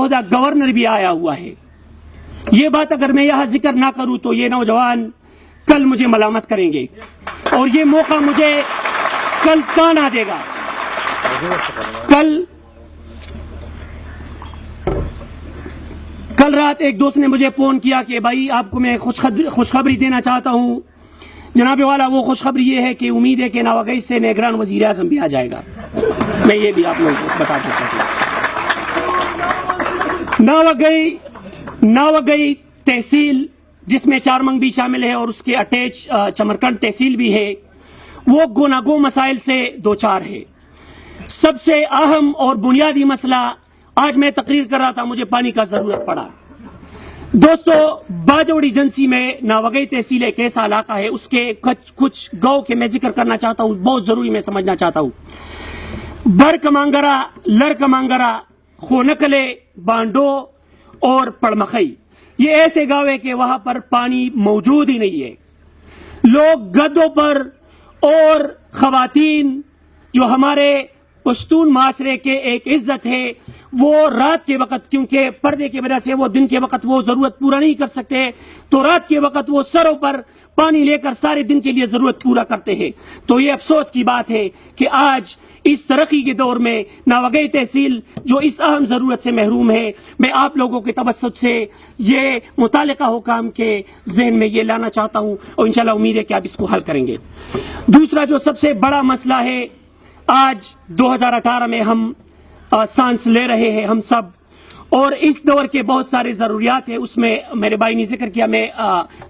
عہدہ گورنر بھی آیا ہوا ہے. یہ بات اگر میں یہاں ذکر نہ کروں تو یہ نوجوان کل مجھے ملامت کریں گے اور یہ موقع مجھے کل تانا دے گا. کل رات ایک دوست نے مجھے فون کیا کہ بھائی آپ کو میں خوشخبری دینا چاہتا ہوں. جناب والا وہ خوشخبری یہ ہے کہ امید ہے کہ ناوگئی سے نگران وزیر اعظم بھی آ جائے گا. میں یہ بھی آپ لوگوں کو بتانا چاہتا ہوں. ناوگئی تحصیل جس میں چارمنگ بھی شامل ہے اور اس کے اٹیچ چمرکنڈ تحصیل بھی ہے وہ گوناگو مسائل سے دوچار ہے. سب سے اہم اور بنیادی مسئلہ آج میں تقریر کر رہا تھا مجھے پانی کا ضرورت پڑا. دوستو باجوڑ ایجنسی میں ناوگئی تحصیل ایک ایسا علاقہ ہے اس کے کچھ گاؤں کے میں ذکر کرنا چاہتا ہوں بہت ضروری میں سمجھنا چاہتا ہوں. بر کمانگرا لر کمانگرا خونکلے بانڈو اور پڑمخئی یہ ایسے گاؤں ہے کہ وہاں پر پانی موجود ہی نہیں ہے. لوگ گدوں پر اور خواتین جو ہمارے پشتون معاشرے کے ایک عزت ہے وہ رات کے وقت کیونکہ پردے کی وجہ سے وہ دن کے وقت وہ ضرورت پورا نہیں کر سکتے تو رات کے وقت وہ سروں پر پانی لے کر سارے دن کے لیے ضرورت پورا کرتے ہیں. تو یہ افسوس کی بات ہے کہ آج اس ترقی کے دور میں ناوگئی تحصیل جو اس اہم ضرورت سے محروم ہے میں آپ لوگوں کے توسط سے یہ متعلقہ حکام کے ذہن میں یہ لانا چاہتا ہوں اور انشاءاللہ امید ہے کہ آپ اس کو حل کریں گے. دوسرا جو سب سے بڑا مسئلہ ہے آج 2018 میں ہم سانس لے رہے ہیں ہم سب اور اس دور کے بہت سارے ضروریات ہیں اس میں میرے بھائی نے ذکر کیا میں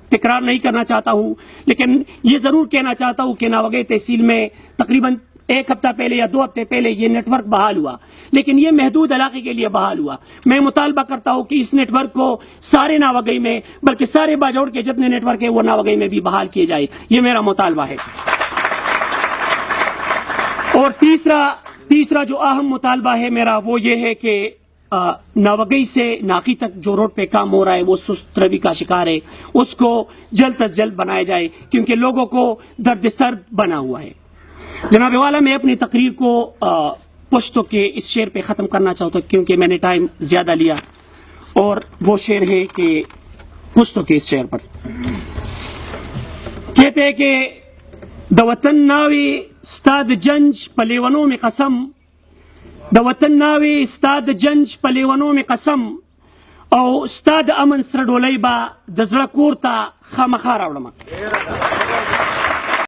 تکرار نہیں کرنا چاہتا ہوں لیکن یہ ضرور کہنا چاہتا ہوں کہ ناوگئی تحصیل میں تقریباً ایک ہفتہ پہلے یا 2 ہفتے پہلے یہ نیٹ ورک بحال ہوا لیکن یہ محدود علاقے کے لیے بحال ہوا. میں مطالبہ کرتا ہوں کہ اس نیٹ ورک کو سارے ناوگئی میں بلکہ سارے باجوڑ کے جتنے نیٹ ورک ہیں وہ ناوگئی میں بھی بحال کیے جائے. یہ میرا مطالبہ ہے. اور تیسرا جو اہم مطالبہ ہے میرا وہ یہ ہے کہ ناوگئی سے ناقی تک جو روڈ پہ کام ہو رہا ہے وہ سست روی کا شکار ہے اس کو جلد از جلد بنایا جائے کیونکہ لوگوں کو درد سرد بنا ہوا ہے. جناب والا میں اپنی تقریر کو پشتو کے اس شعر پہ ختم کرنا چاہتا ہوں کیونکہ میں نے ٹائم زیادہ لیا اور وہ شعر ہے کہ پشتو کے اس شعر پر کہتے ہیں کہ د وطن ناوی استاد جنج پلیونوں میں قسم د وطن ناوی استاد جنج پلیونوں میں قسم او استاد امن سر ډولۍ با د زړه کور ته خامخا راوړم.